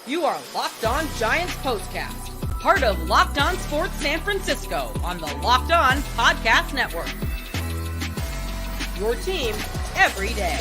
You are Locked On Giants POSTCAST, part of Locked On Sports San Francisco on the Locked On Podcast Network. Your team every day.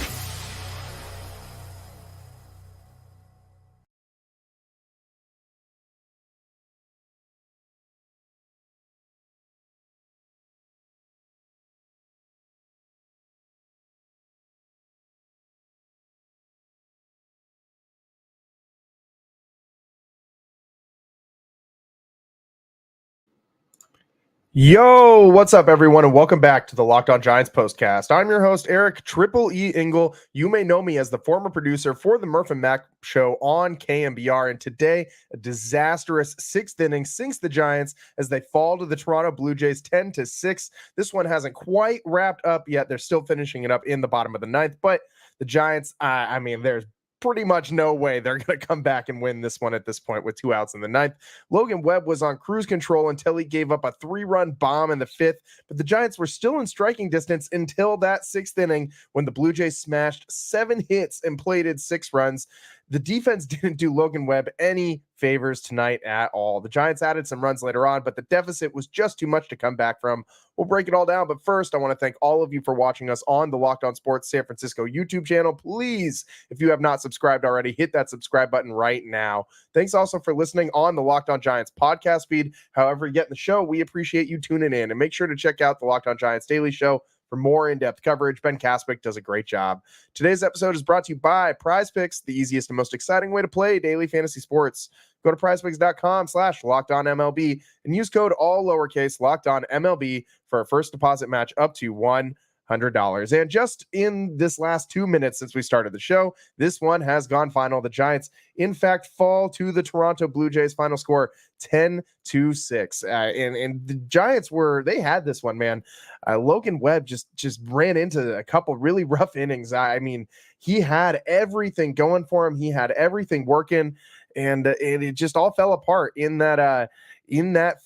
Yo, what's up, everyone, and welcome back to the Locked On Giants postcast. I'm your host, Eric Triple E Engel. You may know me as the former producer for the Murph and Mac show on KMBR, and today, a disastrous sixth inning sinks the Giants as they fall to the Toronto Blue Jays 10-6. This one hasn't quite wrapped up yet. They're still finishing it up in the bottom of the ninth, but the Giants, there's pretty much no way they're going to come back and win this one at this point with 2 outs in the ninth. Logan Webb was on cruise control until he gave up a 3-run bomb in the fifth, but the Giants were still in striking distance until that sixth inning when the Blue Jays smashed 7 hits and plated 6 runs. The defense didn't do Logan Webb any favors tonight at all. The Giants added some runs later on, but the deficit was just too much to come back from. We'll break it all down, but first, I want to thank all of you for watching us on the Locked On Sports San Francisco YouTube channel. Please, if you have not subscribed already, hit that subscribe button right now. Thanks also for listening on the Locked On Giants podcast feed. However you get in the show, we appreciate you tuning in, and make sure to check out the Locked On Giants Daily Show for more in-depth coverage. Ben Kaspick does a great job. Today's episode is brought to you by Prize Picks, the easiest and most exciting way to play daily fantasy sports. Go to prizepicks.com/LockedOnMLB and use code all lowercase LockedOnMLB for a first deposit match up to $100. And just in this last 2 minutes since we started the show, this one has gone final. The Giants, in fact, fall to the Toronto Blue Jays. Final score 10-6. And the Giants they had this one, man. Logan Webb just ran into a couple really rough innings. I mean, he had everything going for him. He had everything working, and it just all fell apart in that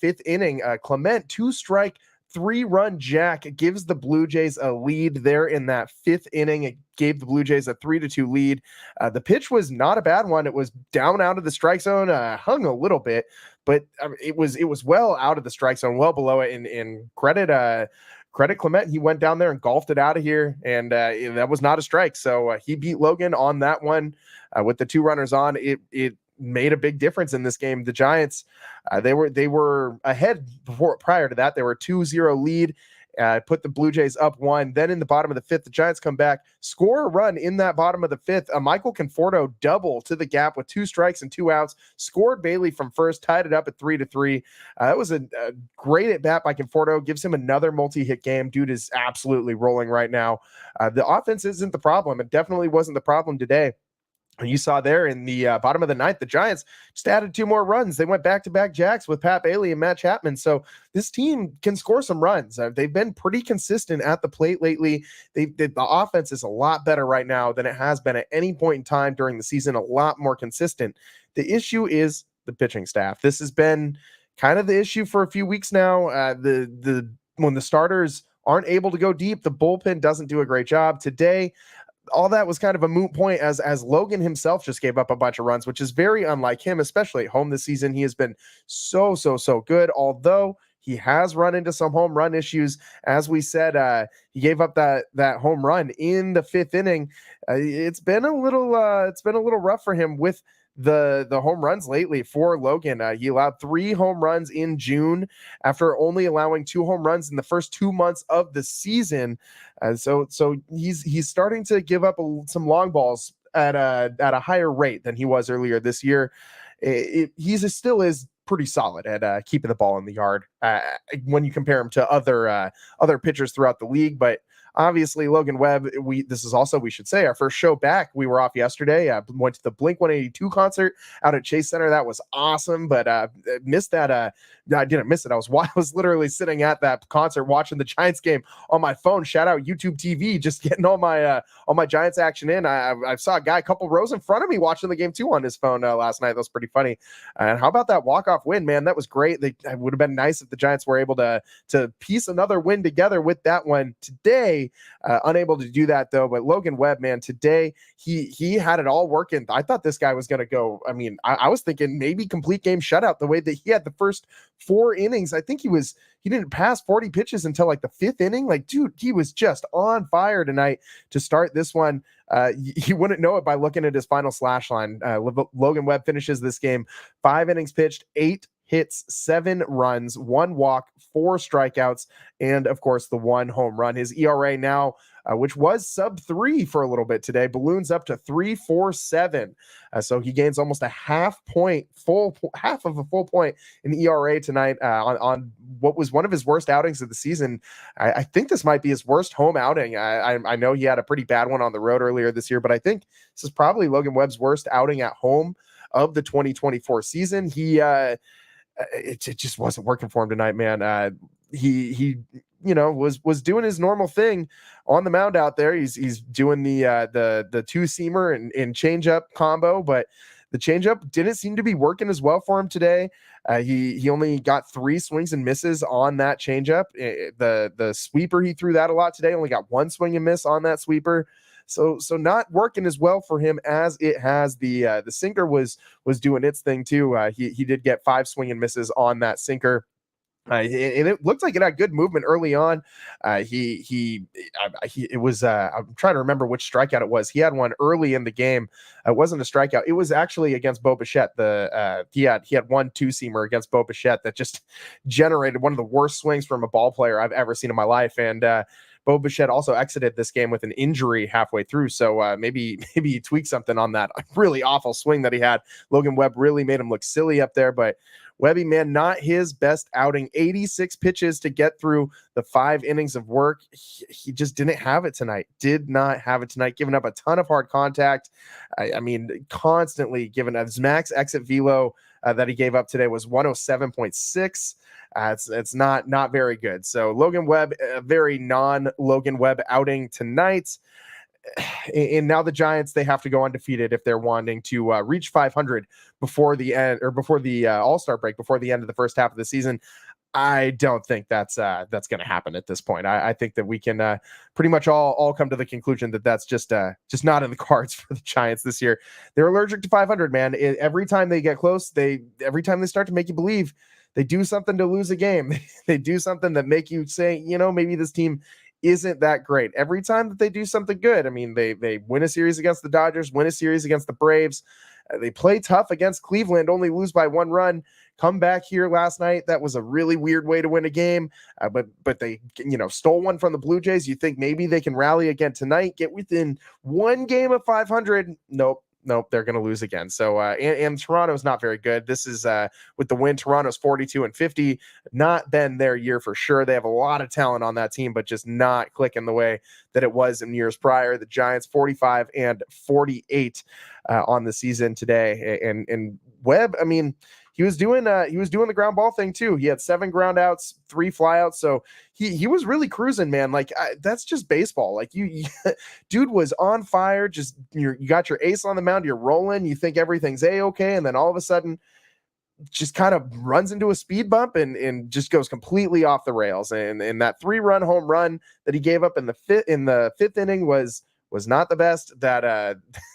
fifth inning. Clement 2-strike, 3-run jack gives the Blue Jays a lead there in that fifth inning. It gave the Blue Jays a 3-2 lead. The pitch was not a bad one. It was down out of the strike zone, hung a little bit, but it was well out of the strike zone, well below it. And credit Clement, he went down there and golfed it out of here, and that was not a strike. So he beat Logan on that one with the 2 runners on. It made a big difference in this game. The Giants, they were ahead prior to that. They were 2-0 lead, put the Blue Jays up 1. Then in the bottom of the fifth, the Giants come back, score a run in that bottom of the fifth. Michael Conforto double to the gap with 2 strikes and 2 outs, scored Bailey from first, tied it up at 3-3. That was a great at bat by Conforto, gives him another multi-hit game. Dude is absolutely rolling right now. The offense isn't the problem. It definitely wasn't the problem today. You saw there in the bottom of the ninth, the Giants just added 2 more runs. They went back-to-back jacks with Pat Bailey and Matt Chapman. So this team can score some runs. They've been pretty consistent at the plate lately. The offense is a lot better right now than it has been at any point in time during the season, a lot more consistent. The issue is the pitching staff. This has been kind of the issue for a few weeks now. When the starters aren't able to go deep, the bullpen doesn't do a great job. Today, all that was kind of a moot point as Logan himself just gave up a bunch of runs, which is very unlike him, especially at home this season. He has been so good, although he has run into some home run issues. As we said, he gave up that home run in the fifth inning. It's been a little rough for him with the home runs lately for Logan. He allowed 3 home runs in June after only allowing 2 home runs in the first 2 months of the season. So he's starting to give up some long balls at a higher rate than he was earlier this year. He still is pretty solid at keeping the ball in the yard when you compare him to other pitchers throughout the league, but obviously, Logan Webb, we should say, our first show back. We were off yesterday. Went to the Blink-182 concert out at Chase Center. That was awesome, but missed that. I didn't miss it. I was literally sitting at that concert watching the Giants game on my phone. Shout out YouTube TV, just getting all my Giants action in. I saw a guy a couple rows in front of me watching the game too on his phone last night. That was pretty funny. And how about that walk-off win, man? That was great. It would have been nice that the Giants were able to piece another win together with that one today. Unable to do that though. But Logan Webb, man, today he had it all working. I thought this guy was going to go. I mean, I was thinking maybe complete game shutout the way that he had the first 4 innings. I think he didn't pass 40 pitches until like the 5th inning. Like, dude, he was just on fire tonight to start this one. You wouldn't know it by looking at his final slash line. Logan Webb finishes this game 5 innings pitched, 8 hits, 7 runs, 1 walk, 4 strikeouts, and of course the 1 home run. His ERA now, which was sub 3 for a little bit today, balloons up to 3.47. So he gains almost a half of a full point in ERA tonight on what was one of his worst outings of the season. I think this might be his worst home outing. I know he had a pretty bad one on the road earlier this year, but I think this is probably Logan Webb's worst outing at home of the 2024 season. It just wasn't working for him tonight, man. He was doing his normal thing on the mound out there. He's doing the two-seamer and changeup combo, but the changeup didn't seem to be working as well for him today. He only got 3 swings and misses on that changeup. The sweeper, he threw that a lot today, only got 1 swing and miss on that sweeper. So not working as well for him as it has. The sinker was doing its thing too. He did get 5 swing and misses on that sinker. And it looked like it had good movement early on. It was I'm trying to remember which strikeout it was. He had one early in the game. It wasn't a strikeout. It was actually against Bo Bichette. He had 1 2-seamer against Bo Bichette that just generated one of the worst swings from a ball player I've ever seen in my life. And Bo Bichette also exited this game with an injury halfway through. So maybe he tweaked something on that really awful swing that he had. Logan Webb really made him look silly up there, but Webby, man, not his best outing. 86 pitches to get through the 5 innings of work. He just didn't have it tonight. Did not have it tonight. Giving up a ton of hard contact. I mean, constantly giving his max exit velo that he gave up today was 107.6. It's not very good. So Logan Webb, a very non-Logan Webb outing tonight. And now the Giants, they have to go undefeated if they're wanting to reach 500 before the end, or before the All-Star break, before the end of the first half of the season. I don't think that's going to happen at this point. I think that we can pretty much all come to the conclusion that that's just not in the cards for the Giants this year. They're allergic to 500, man. Every time they get close, every time they start to make you believe, they do something to lose a game. They do something that make you say, maybe this team isn't that great. Every time that they do something good, I mean, they win a series against the Dodgers, win a series against the Braves. They play tough against Cleveland, only lose by 1 run. Come back here last night. That was a really weird way to win a game, but they stole one from the Blue Jays. You think maybe they can rally again tonight, get within 1 game of 500? Nope, they're going to lose again. So and Toronto's not very good. This is with the win, Toronto's 42-50. Not been their year for sure. They have a lot of talent on that team, but just not clicking the way that it was in years prior. The Giants 45-48 on the season today. And Webb, I mean, he was doing the ground ball thing too. He had 7 ground outs, 3 flyouts. So he was really cruising, man. Like that's just baseball. Like you dude was on fire. Just you got your ace on the mound. You're rolling. You think everything's a-okay, and then all of a sudden, just kind of runs into a speed bump and just goes completely off the rails. And that 3-run home run that he gave up in the 5th inning was not the best.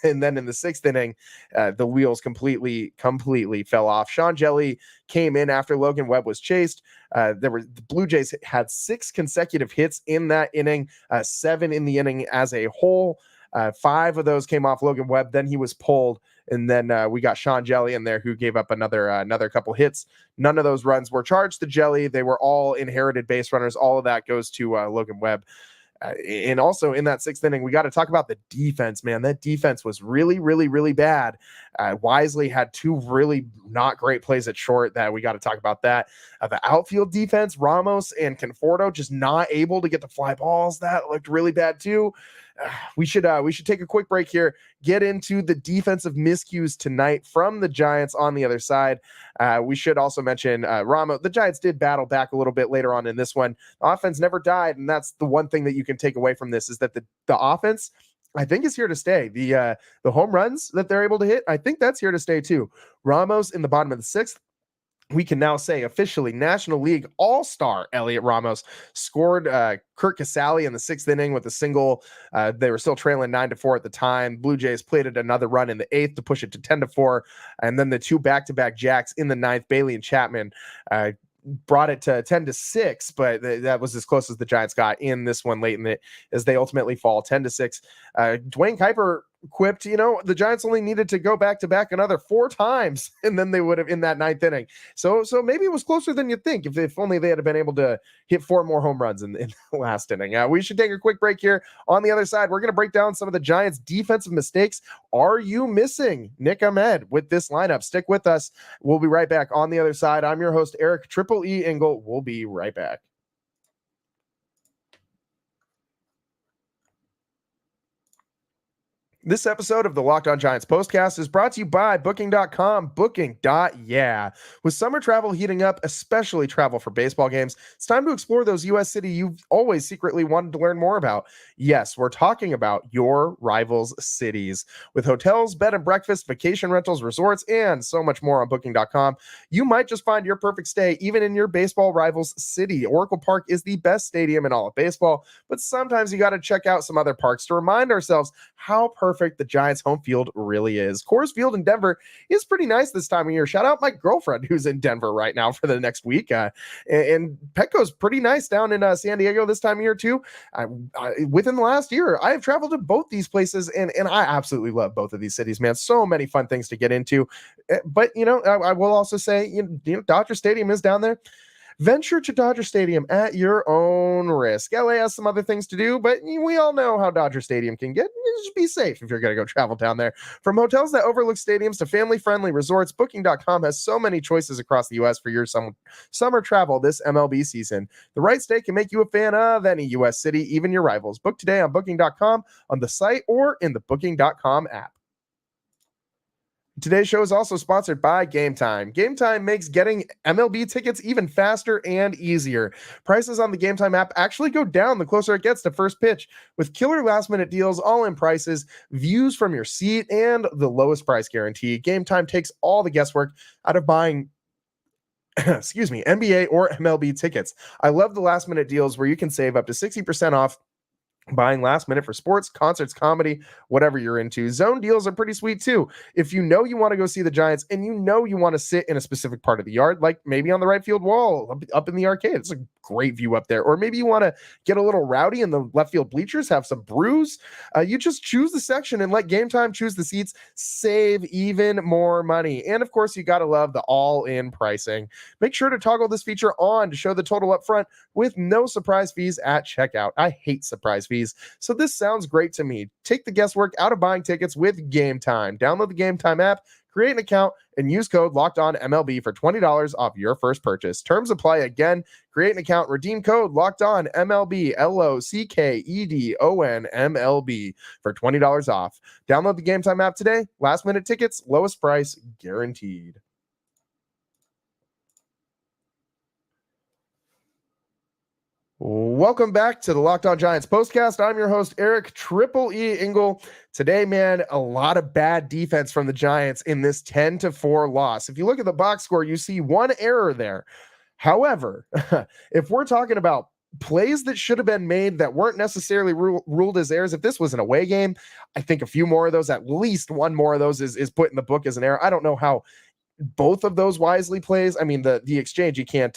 And then in the 6th inning, the wheels completely fell off. Sean Jelly came in after Logan Webb was chased. The Blue Jays had 6 consecutive hits in that inning, 7 in the inning as a whole. 5 of those came off Logan Webb. Then he was pulled. And then we got Sean Jelly in there, who gave up another couple hits. None of those runs were charged to Jelly. They were all inherited base runners. All of that goes to Logan Webb. And also in that 6th inning, we got to talk about the defense, man. That defense was really, really, really bad. Wisely had 2 really not great plays at short that we got to talk about that. The outfield defense, Ramos and Conforto just not able to get the fly balls. That looked really bad too. We should take a quick break here, get into the defensive miscues tonight from the Giants on the other side. We should also mention Ramos. The Giants did battle back a little bit later on in this one. The offense never died, and that's the one thing that you can take away from this, is that the offense, I think, is here to stay. The home runs that they're able to hit, I think that's here to stay too. Ramos in the bottom of the 6th, we can now say officially National League All-Star Elliot Ramos scored Kurt Casale in the 6th inning with a single. They were still trailing 9-4 at the time. Blue Jays plated another run in the 8th to push it to 10-4. And then the two back-to-back jacks in the 9th, Bailey and Chapman, brought it to 10-6, but that was as close as the Giants got in this one late in it, as they ultimately fall 10-6. Dwayne Kuiper quipped, the Giants only needed to go back to back another 4 times, and then they would have in that 9th inning. So maybe it was closer than you'd think if only they had been able to hit 4 more home runs in the last inning. We should take a quick break here. On the other side, we're going to break down some of the Giants' defensive mistakes. Are you missing Nick Ahmed with this lineup? Stick with us. We'll be right back on the other side. I'm your host, Eric Triple E Engel. We'll be right back. This episode of the Locked On Giants postcast is brought to you by Booking.com. Booking.yeah. With summer travel heating up, especially travel for baseball games, it's time to explore those U.S. cities you've always secretly wanted to learn more about. Yes, we're talking about your rivals' cities. With hotels, bed and breakfast, vacation rentals, resorts, and so much more on Booking.com, you might just find your perfect stay even in your baseball rivals' city. Oracle Park is the best stadium in all of baseball, but sometimes you got to check out some other parks to remind ourselves how perfect the Giants home field really is. Coors Field in Denver is pretty nice this time of year. Shout out my girlfriend who's in Denver right now for the next week. And Petco's pretty nice down in San Diego this time of year too. Within the last year, I have traveled to both these places, and I absolutely love both of these cities, man. So many fun things to get into. But, I will also say, Dodger Stadium is down there. Venture to Dodger Stadium at your own risk. LA has some other things to do, but we all know how Dodger Stadium can get. Just be safe if you're going to go travel down there. From hotels that overlook stadiums to family-friendly resorts, Booking.com has so many choices across the U.S. for your summer travel this MLB season. The right stay can make you a fan of any U.S. city, even your rivals. Book today on Booking.com, on the site, or in the Booking.com app. Today's show is also sponsored by Game Time. Game Time makes getting MLB tickets even faster and easier. Prices on the Game Time app actually go down the closer it gets to first pitch, with killer last-minute deals, all-in prices, views from your seat, and the lowest price guarantee. Game Time takes all the guesswork out of buying NBA or MLB tickets. I love the last-minute deals where you can save up to 60% off buying last minute for sports, concerts, comedy, whatever you're into. Zone deals are pretty sweet too. If you know you want to go see the Giants and you know you want to sit in a specific part of the yard, like maybe on the right field wall, up in the arcade, it's a great view up there. Or maybe you want to get a little rowdy in the left field bleachers, have some brews. You just choose the section and let Game Time choose the seats. Save even more money. And of course, you got to love the all-in pricing. Make sure to toggle this feature on to show the total up front with no surprise fees at checkout. I hate surprise fees. So this sounds great to me. Take the guesswork out of buying tickets with Game Time. Download the Game Time app, create an account, and use code LOCKEDONMLB for $20 off your first purchase. Terms apply again. Create an account, redeem code LOCKEDONMLB, LOCKEDONMLB for $20 off. Download the Game Time app today. Last minute tickets, lowest price guaranteed. Welcome back to the Locked On Giants postcast. I'm your host, Eric Triple E Engel. Today, man, a lot of bad defense from the Giants in this 10-4 loss. If you look at the box score, you see one error there. However, if we're talking about plays that should have been made that weren't necessarily ruled as errors, if this was an away game, I think a few more of those, at least one more of those is put in the book as an error. I don't know how both of those Wisely plays. I mean, the exchange, you can't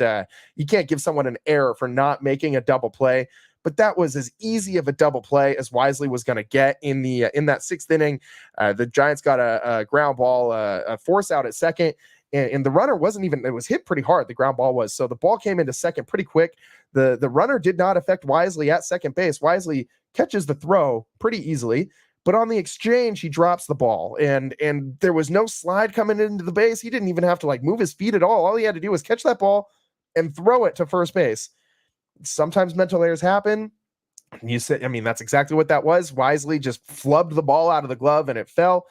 give someone an error for not making a double play, but that was as easy of a double play as Wisely was going to get in that 6th inning. The Giants got a ground ball, a force out at second, and the runner it was hit pretty hard. The ground ball was, so the ball came into second pretty quick. The runner did not affect Wisely at second base. Wisely catches the throw pretty easily. But on the exchange, he drops the ball, and there was no slide coming into the base. He didn't even have to move his feet at all. All he had to do was catch that ball and throw it to first base. Sometimes mental errors happen. You said, that's exactly what that was. Wisely just flubbed the ball out of the glove and it fell.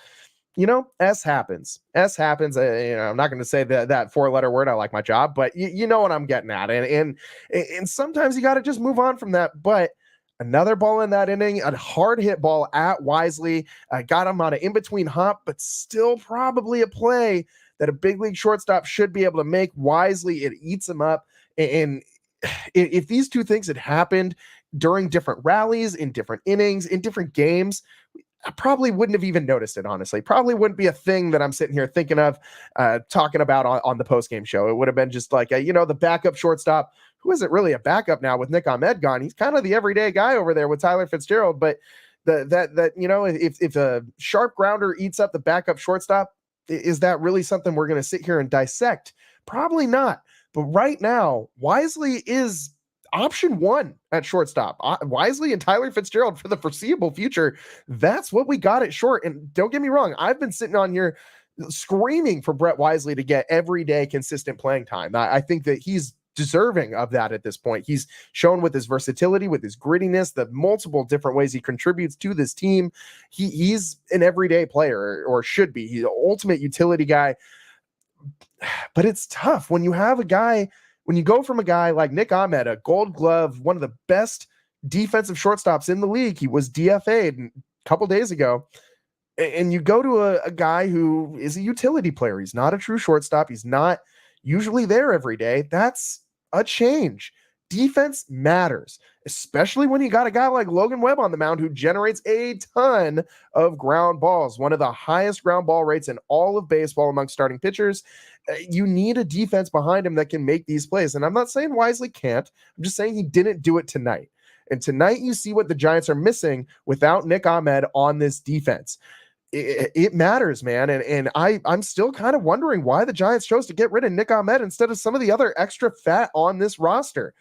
S happens. S happens. I'm not going to say that 4-letter word. I like my job, but you know what I'm getting at. And sometimes you got to just move on from that. But another ball in that inning, a hard hit ball at Wisely, got him on an in-between hop, but still probably a play that a big league shortstop should be able to make. Wisely, it eats him up. And if these two things had happened during different rallies, in different innings, in different games, I probably wouldn't have even noticed it, honestly. Probably wouldn't be a thing that I'm sitting here thinking of, talking about on the post-game show. It would have been just like, the backup shortstop, who isn't really a backup now with Nick Ahmed gone. He's kind of the everyday guy over there with Tyler Fitzgerald. But if a sharp grounder eats up the backup shortstop, is that really something we're going to sit here and dissect? Probably not. But right now, Wisely is option one at shortstop. Wisely and Tyler Fitzgerald for the foreseeable future. That's what we got at short. And don't get me wrong, I've been sitting on here screaming for Brett Wisely to get everyday consistent playing time. I think that he's deserving of that at this point. He's shown with his versatility, with his grittiness, the multiple different ways he contributes to this team. He's an everyday player, or should be. He's an ultimate utility guy. But it's tough when you have a guy, when you go from a guy like Nick Ahmed, a Gold Glove, one of the best defensive shortstops in the league. He was DFA'd a couple days ago. And you go to a guy who is a utility player. He's not a true shortstop. He's not usually there every day. That's a change. Defense matters, especially when you got a guy like Logan Webb on the mound who generates a ton of ground balls, one of the highest ground ball rates in all of baseball among starting pitchers. You need a defense behind him that can make these plays. And I'm not saying Wisely can't. I'm just saying he didn't do it tonight. And tonight you see what the Giants are missing without Nick Ahmed on this defense. It matters, man. And I'm still kind of wondering why the Giants chose to get rid of Nick Ahmed instead of some of the other extra fat on this roster.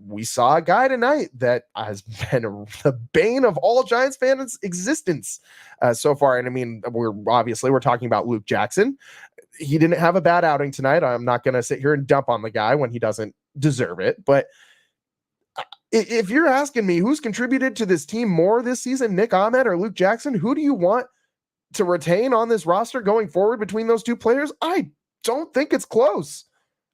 We saw a guy tonight that has been the bane of all Giants fans' existence so far. And I mean, we're talking about Luke Jackson. He didn't have a bad outing tonight. I'm not going to sit here and dump on the guy when he doesn't deserve it. But if you're asking me who's contributed to this team more this season, Nick Ahmed or Luke Jackson, who do you want to retain on this roster going forward between those two players? I don't think it's close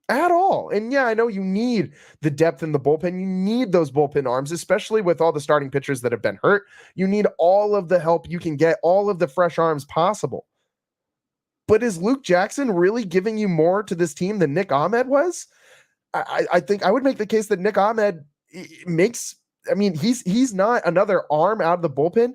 at all. And yeah, I know you need the depth in the bullpen. You need those bullpen arms, especially with all the starting pitchers that have been hurt. You need all of the help you can get, all of the fresh arms possible. But is Luke Jackson really giving you more to this team than Nick Ahmed was? I think I would make the case that Nick Ahmed he's not another arm out of the bullpen,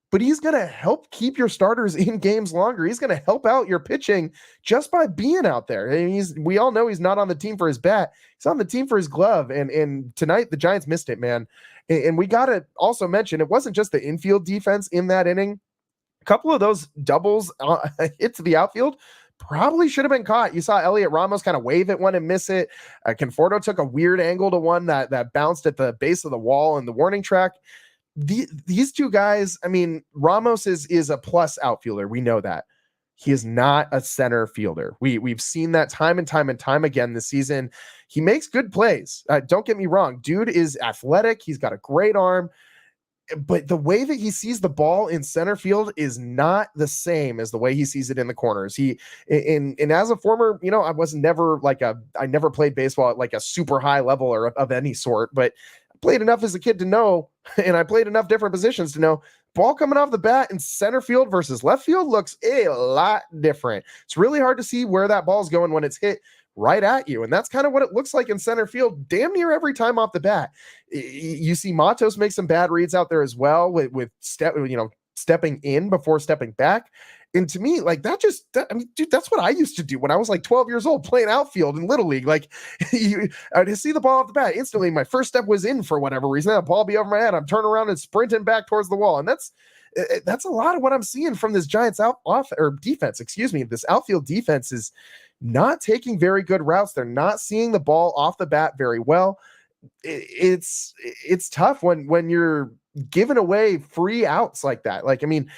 but he's going to help keep your starters in games longer. He's going to help out your pitching just by being out there. And we all know he's not on the team for his bat. He's on the team for his glove. And tonight the Giants missed it, man. And we got to also mention, it wasn't just the infield defense in that inning. A couple of those doubles hit to the outfield probably should have been caught. You saw Elliot Ramos kind of wave at one and miss it. Conforto took a weird angle to one that bounced at the base of the wall in the warning track. These two guys, I mean, Ramos is a plus outfielder. We know that. He is not a center fielder. We've seen that time and time again this season. He makes good plays. Don't get me wrong. Dude is athletic. He's got a great arm. But the way that he sees the ball in center field is not the same as the way he sees it in the corners. And as a former, I never played baseball at like a super high level or of any sort, but I played enough as a kid to know, and I played enough different positions to know ball coming off the bat in center field versus left field looks a lot different. It's really hard to see where that ball's going when it's hit right at you. And that's kind of what it looks like in center field damn near every time off the bat. You see Matos make some bad reads out there as well with stepping in before stepping back. And to me, like dude, that's what I used to do when I was like 12 years old playing outfield in Little League. Like I'd see the ball off the bat instantly. My first step was in for whatever reason. That ball be over my head. I'm turning around and sprinting back towards the wall. And that's a lot of what I'm seeing from this Giants defense. This outfield defense is not taking very good routes. They're not seeing the ball off the bat very well. It's tough when you're giving away free outs like that. Like, I mean,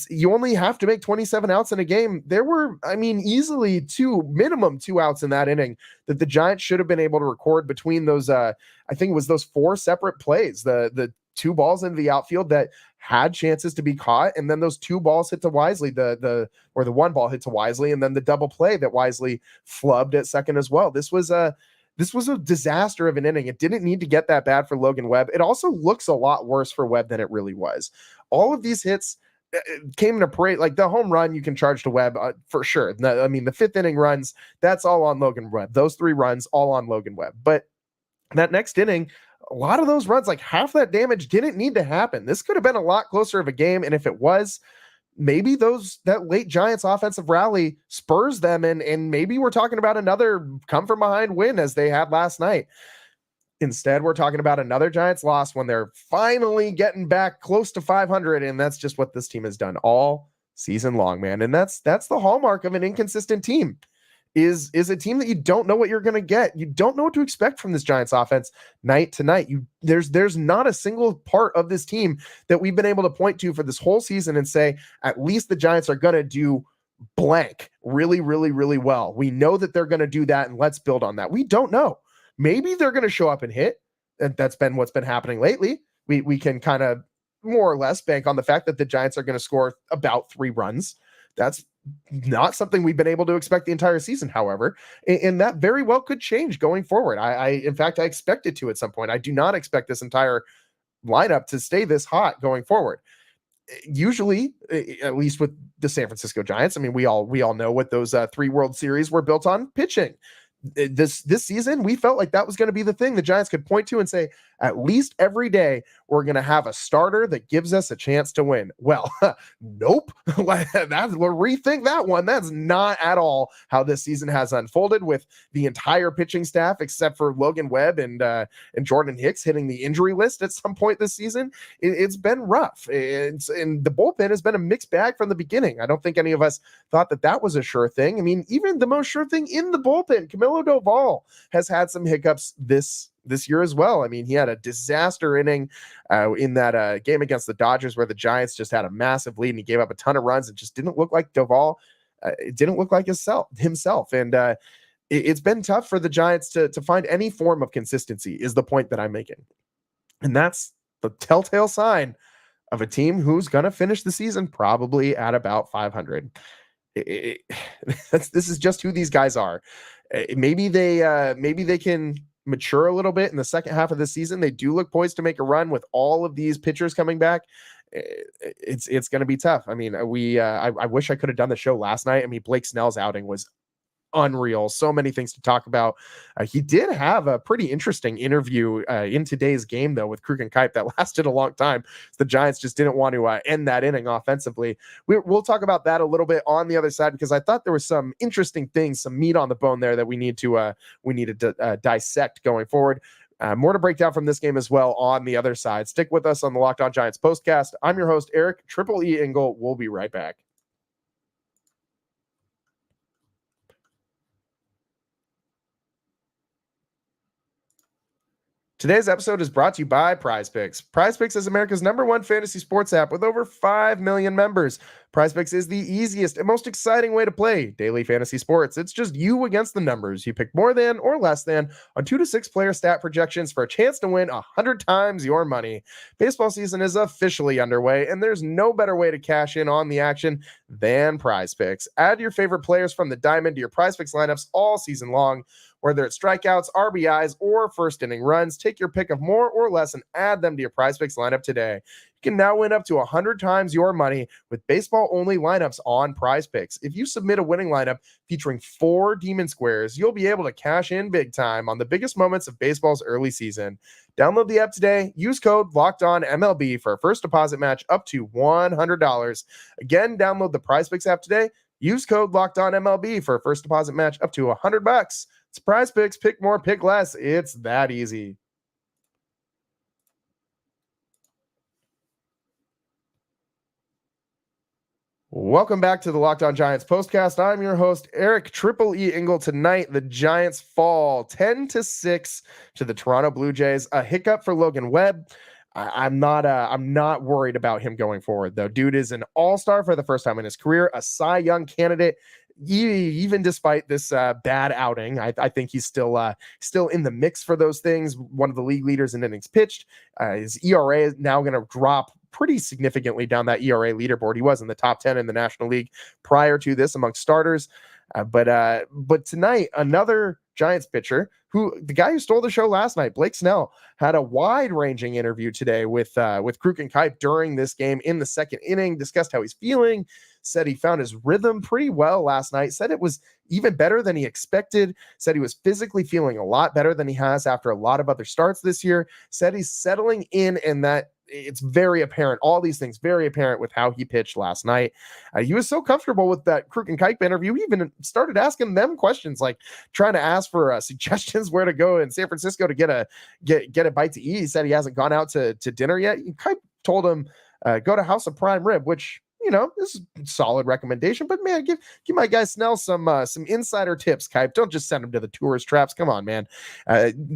you only have to make 27 outs in a game. There were, easily minimum two outs in that inning that the Giants should have been able to record between those. I think it was those four separate plays, the two balls into the outfield that had chances to be caught, and then those two balls hit to Wisely, the one ball hit to Wisely, and then the double play that Wisely flubbed at second as well. This was a disaster of an inning. It didn't need to get that bad for Logan Webb. It also looks a lot worse for Webb than it really was. All of these hits, came in a parade. Like the home run you can charge to Webb for sure. I mean, the fifth inning runs, that's all on Logan Webb. Those 3 runs, all on Logan Webb. But that next inning, a lot of those runs, like half that damage didn't need to happen. This could have been a lot closer of a game. And if it was, maybe that late Giants offensive rally spurs them. And maybe we're talking about another come from behind win as they had last night. Instead, we're talking about another Giants loss when they're finally getting back close to 500. And that's just what this team has done all season long, man. And that's the hallmark of an inconsistent team is a team that you don't know what you're going to get. You don't know what to expect from this Giants offense night to night. There's not a single part of this team that we've been able to point to for this whole season and say, at least the Giants are going to do blank really, really, really well. We know that they're going to do that, and let's build on that. We don't know. Maybe they're going to show up and hit. And that's been what's been happening lately. We can kind of more or less bank on the fact that the Giants are going to score about 3 runs. That's not something we've been able to expect the entire season, however, and that very well could change going forward. In fact, I expect it to at some point. I do not expect this entire lineup to stay this hot going forward. Usually, at least with the San Francisco Giants, I mean, we all know what those 3 World Series were built on: pitching. This season, we felt like that was going to be the thing the Giants could point to and say, at least every day we're going to have a starter that gives us a chance to win. Well, nope. We'll rethink that one. That's not at all how this season has unfolded, with the entire pitching staff except for Logan Webb and Jordan Hicks hitting the injury list at some point this season. It's been rough. And the bullpen has been a mixed bag from the beginning. I don't think any of us thought that was a sure thing. I mean, even the most sure thing in the bullpen, Camilo Doval, has had some hiccups this year as well. I mean, he had a disaster inning in that game against the Dodgers where the Giants just had a massive lead and he gave up a ton of runs. It just didn't look like Doval. It didn't look like himself. And it's been tough for the Giants to find any form of consistency, is the point that I'm making. And that's the telltale sign of a team who's going to finish the season probably at about 500. This is just who these guys are. Maybe they can mature a little bit in the second half of the season. They do look poised to make a run with all of these pitchers coming back. It's going to be tough. I mean, I wish I could have done the show last night. I mean, Blake Snell's outing was unreal. So many things to talk about. He did have a pretty interesting interview in today's game, though, with Krug and Kipe that lasted a long time. The Giants just didn't want to end that inning offensively. We'll talk about that a little bit on the other side, because I thought there was some interesting things, some meat on the bone there that we needed to dissect going forward. More to break down from this game as well on the other side. Stick with us on the Locked On Giants postcast. I'm your host, Eric Triple E Engel. We'll be right back. Today's episode is brought to you by PrizePicks. PrizePicks is America's #1 fantasy sports app with over 5 million members. PrizePicks is the easiest and most exciting way to play daily fantasy sports. It's just you against the numbers. You pick more than or less than on 2 to 6 player stat projections for a chance to win 100 times your money. Baseball season is officially underway, and there's no better way to cash in on the action than PrizePicks. Add your favorite players from the diamond to your PrizePicks lineups all season long. Whether it's strikeouts, RBIs, or first inning runs, take your pick of more or less and add them to your PrizePicks lineup today. You can now win up to 100 times your money with baseball-only lineups on PrizePicks. If you submit a winning lineup featuring 4 Demon Squares, you'll be able to cash in big time on the biggest moments of baseball's early season. Download the app today. Use code LOCKEDONMLB for a first deposit match up to $100. Again, download the PrizePicks app today. Use code LOCKEDONMLB for a first deposit match up to $100. It's PrizePicks. Pick more, pick less. It's that easy. Welcome back to the Locked On Giants postcast. I'm your host, Eric Triple E Engel. Tonight, the Giants fall 10-6 to the Toronto Blue Jays. A hiccup for Logan Webb. I'm not worried about him going forward, though. Dude is an all-star for the first time in his career, a Cy Young candidate. Even despite this bad outing, I think he's still in the mix for those things. One of the league leaders in innings pitched. His ERA is now going to drop pretty significantly down that ERA leaderboard. He was in the top 10 in the National League prior to this among starters. But tonight, another Giants pitcher, the guy who stole the show last night, Blake Snell, had a wide-ranging interview today with Kruk and Kuip during this game in the second inning, discussed how he's feeling, said he found his rhythm pretty well last night, said it was even better than he expected, said he was physically feeling a lot better than he has after a lot of other starts this year, said he's settling in and that it's very apparent, all these things very apparent with how he pitched last night. He was so comfortable with that Kruk and Kuip interview, he even started asking them questions, like trying to ask for suggestions where to go in San Francisco to get a bite to eat. He said he hasn't gone out to dinner yet. Kuip told him, go to House of Prime Rib, which, you know, this is a solid recommendation, but man, give my guy Snell some insider tips, Kuip. Don't just send him to the tourist traps. Come on, man.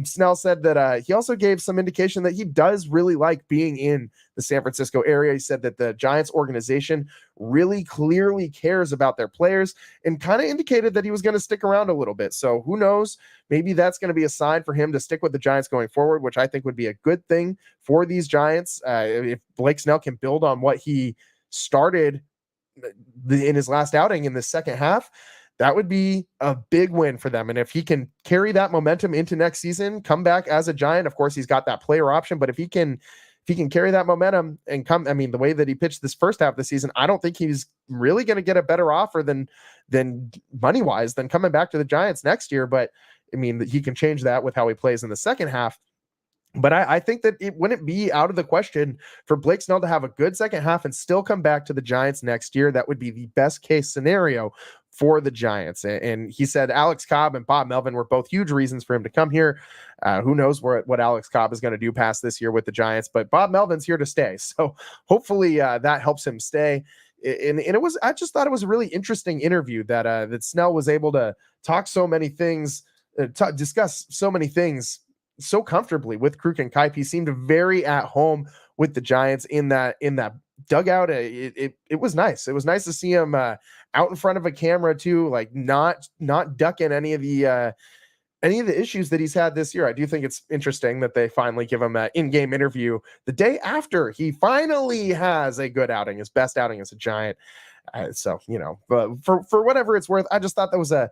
Snell said that he also gave some indication that he does really like being in the San Francisco area. He said that the Giants organization really clearly cares about their players and kind of indicated that he was going to stick around a little bit. So who knows? Maybe that's going to be a sign for him to stick with the Giants going forward, which I think would be a good thing for these Giants. If Blake Snell can build on what he started in his last outing in the second half, that would be a big win for them. And if he can carry that momentum into next season, come back as a Giant, of course, he's got that player option, but if he can carry that momentum and come, I mean, the way that he pitched this first half of the season, I don't think he's really going to get a better offer than money wise than coming back to the Giants next year. But I mean, he can change that with how he plays in the second half. But I think that it wouldn't be out of the question for Blake Snell to have a good second half and still come back to the Giants next year. That would be the best case scenario for the Giants. And he said Alex Cobb and Bob Melvin were both huge reasons for him to come here. Who knows what Alex Cobb is going to do past this year with the Giants, but Bob Melvin's here to stay. So hopefully that helps him stay. And I just thought it was a really interesting interview that Snell was able to talk so many things, discuss so many things so comfortably with Kruk and Kuip. He seemed very at home with the Giants in that dugout. It was nice. It was nice to see him out in front of a camera too, like not ducking any of the issues that he's had this year. I do think it's interesting that they finally give him an in-game interview the day after he finally has a good outing, his best outing as a Giant. So, you know, but for whatever it's worth, I just thought that was a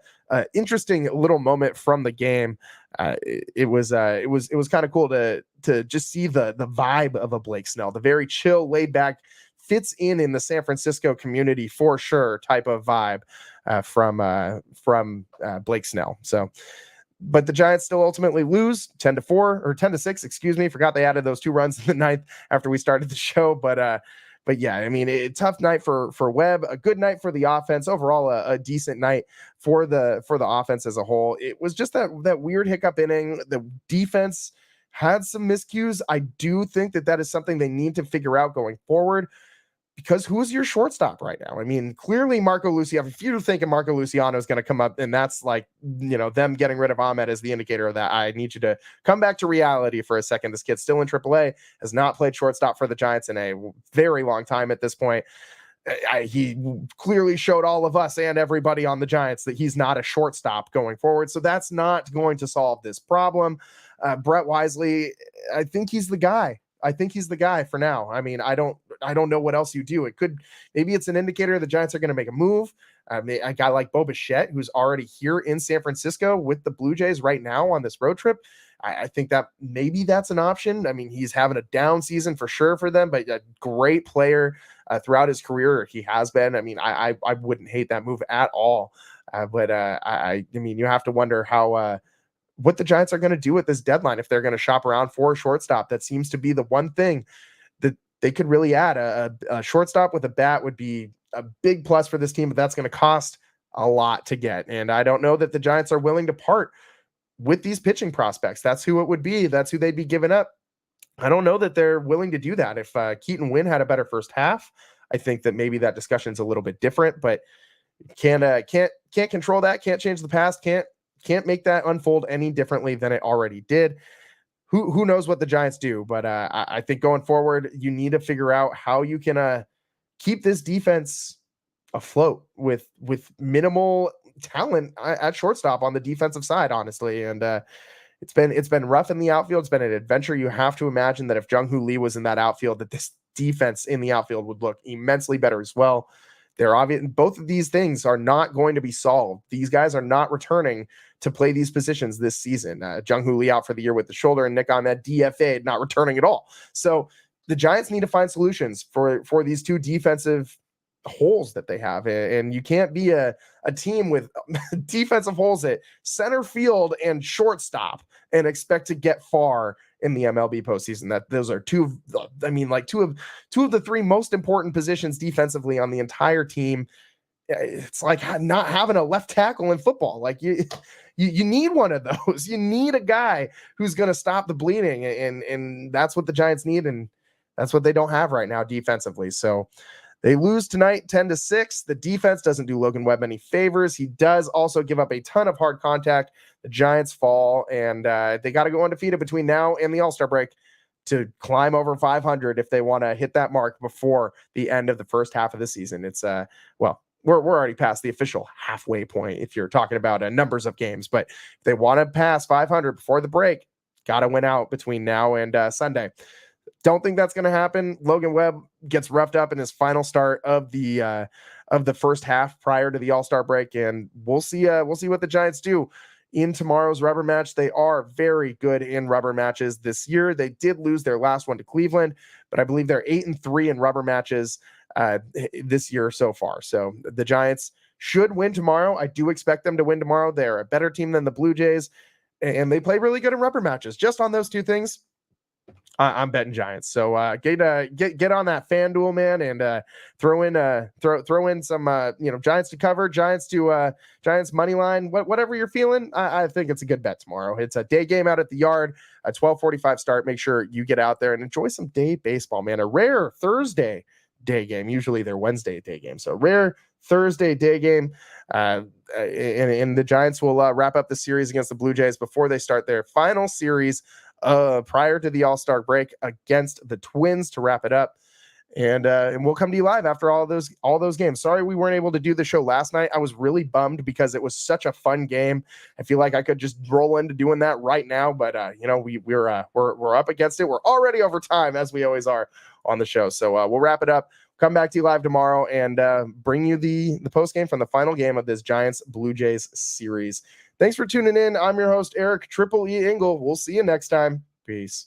interesting little moment from the game. It was kind of cool to just see the vibe of a Blake Snell, the very chill, laid back, fits in the San Francisco community for sure type of vibe from Blake Snell. So, but the Giants still ultimately lose 10-4 or 10-6, excuse me. Forgot they added those 2 runs in the ninth after we started the show, but yeah, I mean, a tough night for Webb, a good night for the offense, overall a decent night for the offense as a whole. It was just that weird hiccup inning. The defense had some miscues. I do think that is something they need to figure out going forward, because who's your shortstop right now? I mean, clearly Marco Luciano. If you're thinking Marco Luciano is going to come up, and that's like, you know, them getting rid of Ahmed is the indicator of that, I need you to come back to reality for a second. This kid's still in AAA, has not played shortstop for the Giants in a very long time at this point. He clearly showed all of us and everybody on the Giants that he's not a shortstop going forward. So that's not going to solve this problem. Brett Wisely, I think he's the guy. For now. I mean, I don't know what else you do. Maybe it's an indicator the Giants are going to make a move. A guy like Bo Bichette, who's already here in San Francisco with the Blue Jays right now on this road trip. I think that maybe that's an option. I mean, he's having a down season for sure for them, but a great player throughout his career. He has been. I mean, I wouldn't hate that move at all. But I mean, you have to wonder how what the Giants are going to do with this deadline, if they're going to shop around for a shortstop. That seems to be the one thing that they could really add. A shortstop with a bat would be a big plus for this team, but that's going to cost a lot to get. And I don't know that the Giants are willing to part with these pitching prospects. That's who it would be. That's who they'd be giving up. I don't know that they're willing to do that. If Keaton Wynn had a better first half, I think that maybe that discussion is a little bit different, but can't control that. Can't change the past. Can't make that unfold any differently than it already did. Who knows what the Giants do, but I think going forward, you need to figure out how you can keep this defense afloat with minimal talent at shortstop on the defensive side, honestly. And it's been rough in the outfield. It's been an adventure. You have to imagine that if Jung Hoo Lee was in that outfield, that this defense in the outfield would look immensely better as well. They're obvious. Both of these things are not going to be solved. These guys are not returning to play these positions this season. Jung-Hoo Lee out for the year with the shoulder, and Nick Ahmed DFA not returning at all. So the Giants need to find solutions for these two defensive holes that they have. And you can't be a team with defensive holes at center field and shortstop and expect to get far in the MLB postseason. That those are two of the three most important positions defensively on the entire team. It's like not having a left tackle in football. Like you need one of those. You need a guy who's going to stop the bleeding, and that's what the Giants need, and that's what they don't have right now defensively. So they lose tonight 10-6. The defense doesn't do Logan Webb any favors. He does also give up a ton of hard contact. The Giants fall, and they got to go undefeated between now and the All-Star break to climb over 500 if they want to hit that mark before the end of the first half of the season. It's we're already past the official halfway point if you're talking about numbers of games, but if they want to pass 500 before the break, got to win out between now and Sunday. Don't think that's going to happen. Logan Webb gets roughed up in his final start of the first half prior to the All-Star break, and we'll see what the Giants do in tomorrow's rubber match. They are very good in rubber matches this year. They did lose their last one to Cleveland, but I believe they're 8-3 in rubber matches this year so far. So the Giants should win tomorrow. I do expect them to win tomorrow. They're a better team than the Blue Jays, and they play really good in rubber matches. Just on those two things, I'm betting Giants. So get on that FanDuel, man, and throw in some Giants to cover, Giants money line, whatever you're feeling. I think it's a good bet tomorrow. It's a day game out at the Yard, a 12:45 start. Make sure you get out there and enjoy some day baseball, man. A rare Thursday day game. Usually they're Wednesday day games. So rare Thursday day game. And the Giants will wrap up the series against the Blue Jays before they start their final series prior to the All-Star break against the Twins to wrap it up. And we'll come to you live after all those games. Sorry we weren't able to do the show last night. I was really bummed because it was such a fun game. I feel like I could just roll into doing that right now, but we're up against it. We're already over time, as we always are on the show. So we'll wrap it up. Come back to you live tomorrow and bring you the post game from the final game of this Giants Blue Jays series. Thanks for tuning in. I'm your host, Eric Triple E Engel. We'll see you next time. Peace.